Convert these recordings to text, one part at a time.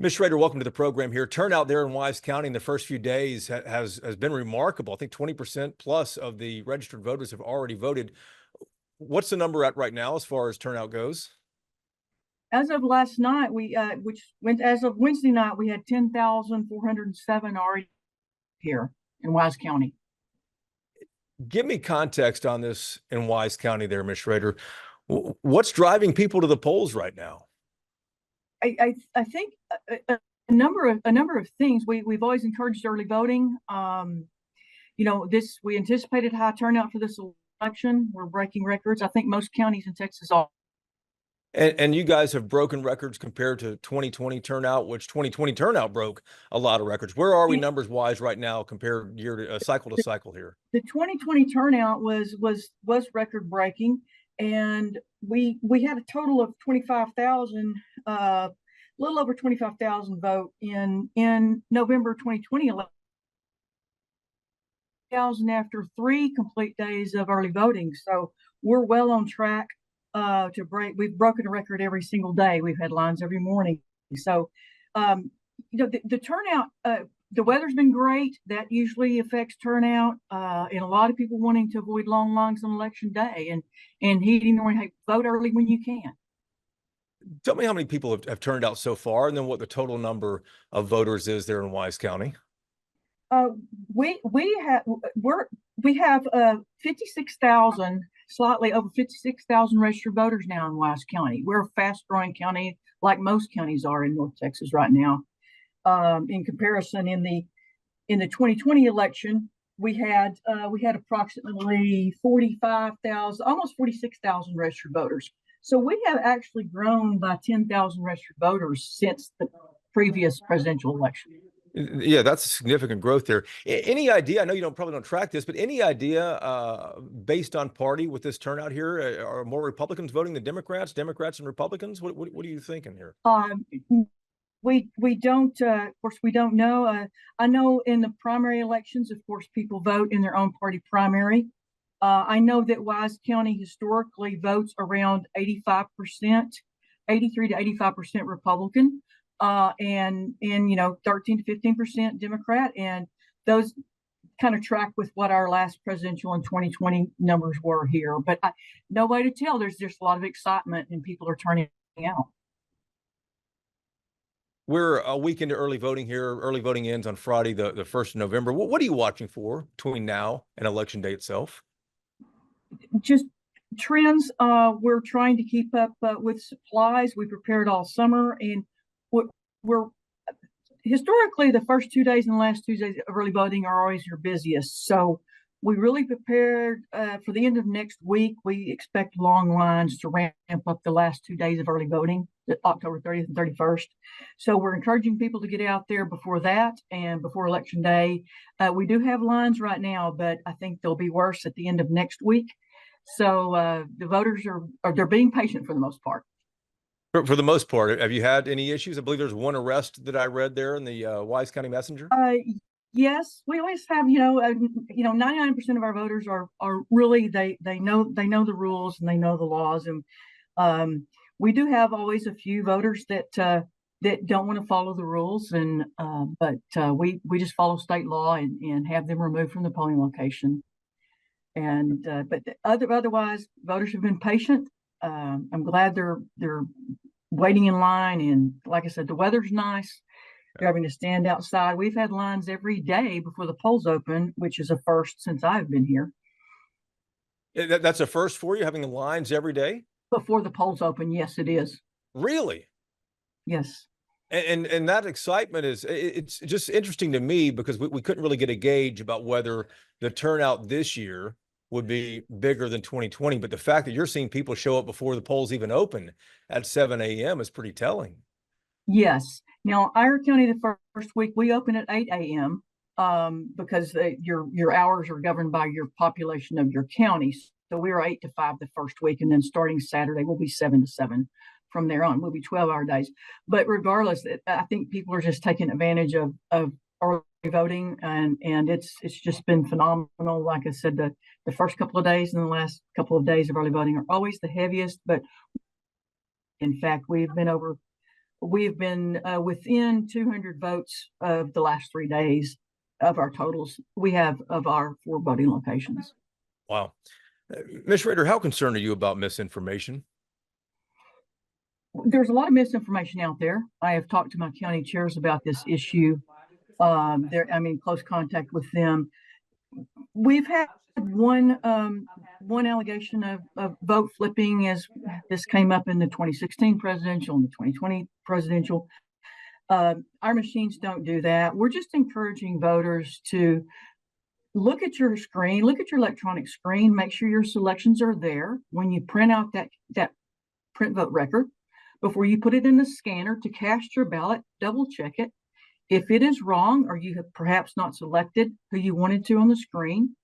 Ms. Schrader, welcome to the program here. Turnout there in Wise County in the first few days has been remarkable. I think 20% plus of the registered voters have already voted. What's the number at right now as far as turnout goes? As of last night, as of Wednesday night, we had 10,407 already here in Wise County. Give me context on this in Wise County there, Ms. Schrader. What's driving people to the polls right now? I think a number of things. We've always encouraged early voting. We anticipated high turnout for this election. We're breaking records. I think most counties in Texas are. And you guys have broken records compared to 2020 turnout, which 2020 turnout broke a lot of records. Where are we numbers wise right now compared cycle to cycle here? The 2020 turnout was record breaking, and we had a total of 25,000, a little over 25,000 vote in November 2020 election. After 3 complete days of early voting, so we're well on track to break. We've broken a record every single day. We've had lines every morning. So, the turnout. The weather's been great. That usually affects turnout, and a lot of people wanting to avoid long lines on election day and heeding the vote early when you can. Tell me how many people have turned out so far, and then what the total number of voters is there in Wise County. We have 56,000, slightly over 56,000 registered voters now in Wise County. We're a fast-growing county, like most counties are in North Texas right now. In comparison, in the 2020 election, we had approximately 45,000, almost 46,000 registered voters. So we have actually grown by 10,000 registered voters since the previous presidential election. Yeah, that's a significant growth there. Any idea? I know you probably don't track this, but any idea based on party with this turnout here? Are more Republicans voting than Democrats? Democrats and Republicans? What are you thinking here? We don't, of course, we don't know. I know in the primary elections, of course, people vote in their own party primary. I know that Wise County historically votes around 85%, 83 to 85% Republican, and 13 to 15% Democrat, and those kind of track with what our last presidential and 2020 numbers were here. But no way to tell. There's just a lot of excitement, and people are turning out. We're a week into early voting here. Early voting ends on Friday, the 1st of November. What are you watching for between now and election day itself? Just trends. We're trying to keep up with supplies. We prepared all summer, and we're historically the first 2 days and the last 2 days of early voting are always your busiest. So we really prepared for the end of next week. We expect long lines to ramp up the last 2 days of early voting, October 30th and 31st. So we're encouraging people to get out there before that and before election day. We do have lines right now, but I think they'll be worse at the end of next week. So the voters they're being patient for the most part. For the most part, have you had any issues? I believe there's one arrest that I read there in the Wise County Messenger. Yes, we always have. 99% of our voters are really they know the rules and they know the laws, and we do have always a few voters that don't want to follow the rules, and but we just follow state law and have them removed from the polling location. And but otherwise, voters have been patient. I'm glad they're waiting in line, and like I said, the weather's nice. They're having to stand outside. We've had lines every day before the polls open, which is a first since I've been here. That's a first for you, having lines every day before the polls open. Yes, it is. Really? Yes. And that excitement it's just interesting to me because we couldn't really get a gauge about whether the turnout this year would be bigger than 2020. But the fact that you're seeing people show up before the polls even open at 7 a.m. is pretty telling. Yes. Now, Ira County, the first week, we open at 8 a.m. Because your hours are governed by your population of your county. So we were 8 to 5 the first week, and then starting Saturday, we'll be 7 to 7 from there on. We'll be 12-hour days. But regardless, I think people are just taking advantage of early voting, and it's just been phenomenal. Like I said, the first couple of days and the last couple of days of early voting are always the heaviest. But in fact, we've been over we've been within 200 votes of the last 3 days of our totals we have of our 4 voting locations. Wow. Ms. Rader, how concerned are you about misinformation? There's a lot of misinformation out there. I have talked to my county chairs about this issue. I'm in close contact with them. We've had one allegation of vote flipping as this came up in the 2016 presidential and the 2020 presidential. Our machines don't do that. We're just encouraging voters to look at your screen, look at your electronic screen, make sure your selections are there when you print out that print vote record. Before you put it in the scanner to cast your ballot, double check it. If it is wrong, or you have perhaps not selected who you wanted to on the screen,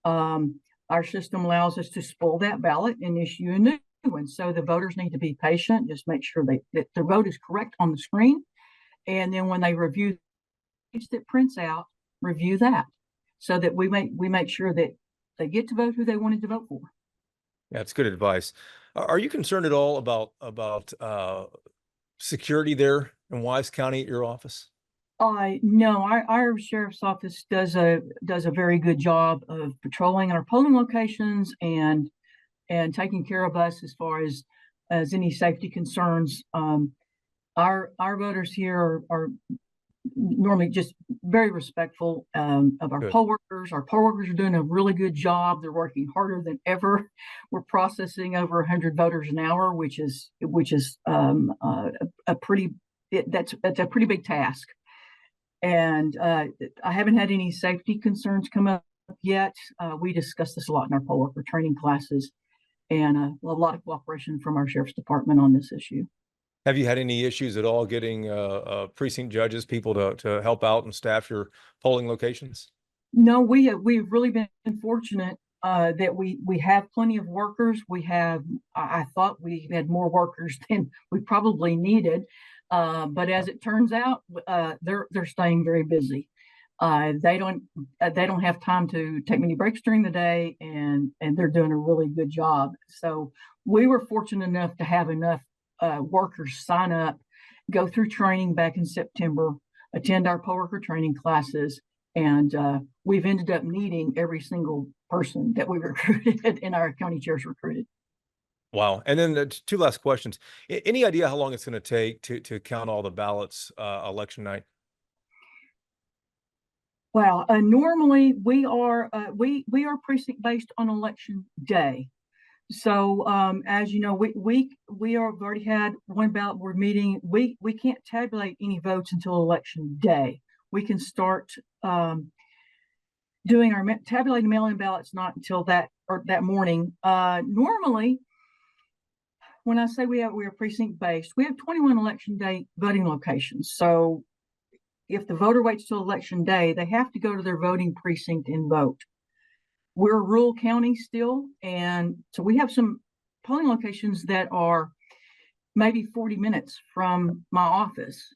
our system allows us to spoil that ballot and issue a new one. So the voters need to be patient. Just make sure that their vote is correct on the screen. And then when they review the page that prints out, review that so that we make sure that they get to vote who they wanted to vote for. That's good advice. Are you concerned at all about security there in Wise County at your office? No, our sheriff's office does a very good job of patrolling our polling locations and taking care of us as far as any safety concerns. Our voters here are normally just very respectful of our poll workers. Our poll workers are doing a really good job. They're working harder than ever. We're processing over 100 voters an hour, which is a pretty big task. And I haven't had any safety concerns come up yet. We discussed this a lot in our poll worker training classes, and a lot of cooperation from our sheriff's department on this issue. Have you had any issues at all getting precinct judges, people to help out and staff your polling locations? No, we've really been fortunate that we have plenty of workers. I thought we had more workers than we probably needed, but as it turns out, they're staying very busy. They don't have time to take many breaks during the day, and they're doing a really good job. So we were fortunate enough to have enough workers sign up, go through training back in September, attend our poll worker training classes, and we've ended up needing every single person that we recruited and our county chairs recruited. Wow. And then 2 last questions. Any idea how long it's going to take to count all the ballots election night? Well, normally we are precinct based on election day. So as you know, we have already had one ballot board meeting. We can't tabulate any votes until election day. We can start doing our tabulating mail-in ballots not until that morning. Normally, when I say we are precinct based, we have 21 election day voting locations. So if the voter waits till election day, they have to go to their voting precinct and vote. We're a rural county still, and so we have some polling locations that are maybe 40 minutes from my office,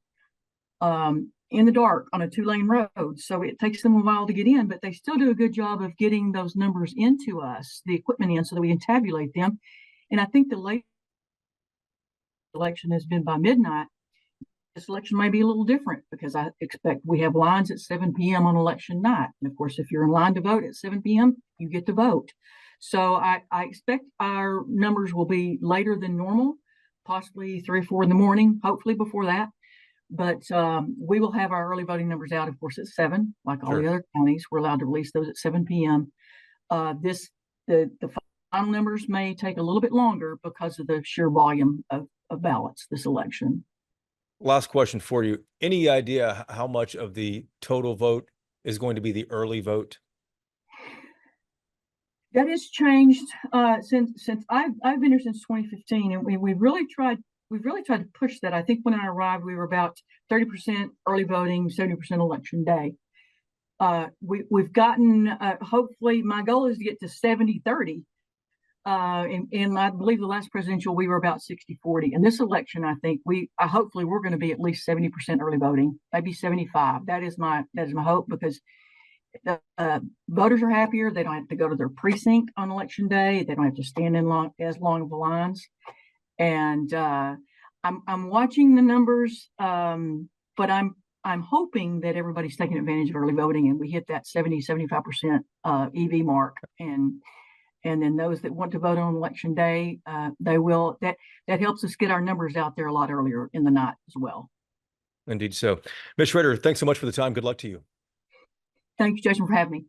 in the dark on a 2-lane road. So it takes them a while to get in, but they still do a good job of getting those numbers into us, the equipment in, so that we can tabulate them. And I think the late election has been by midnight. This election may be a little different because I expect we have lines at 7 p.m. on election night. And of course, if you're in line to vote at 7 p.m., you get to vote. So I expect our numbers will be later than normal, possibly 3 or 4 in the morning, hopefully before that. But we will have our early voting numbers out, of course, at 7, like all the other counties. We're allowed to release those at 7 p.m. The final numbers may take a little bit longer because of the sheer volume of ballots this election. Last question for you. Any idea how much of the total vote is going to be the early vote? That has changed since I've been here since 2015, and we've really tried to push that. I think when I arrived, we were about 30% early voting, 70% election day. We've gotten, hopefully, my goal is to get to 70-30. And I believe the last presidential, we were about 60-40. And this election, I think hopefully we're going to be at least 70% early voting, maybe 75. That is my hope, because the voters are happier. They don't have to go to their precinct on election day. They don't have to stand in as long of the lines. And I'm watching the numbers, but I'm hoping that everybody's taking advantage of early voting and we hit that 70-75% EV mark, and then those that want to vote on election day, they will. That helps us get our numbers out there a lot earlier in the night as well. Indeed so. Ms. Schrader, thanks so much for the time. Good luck to you. Thank you, Jason, for having me.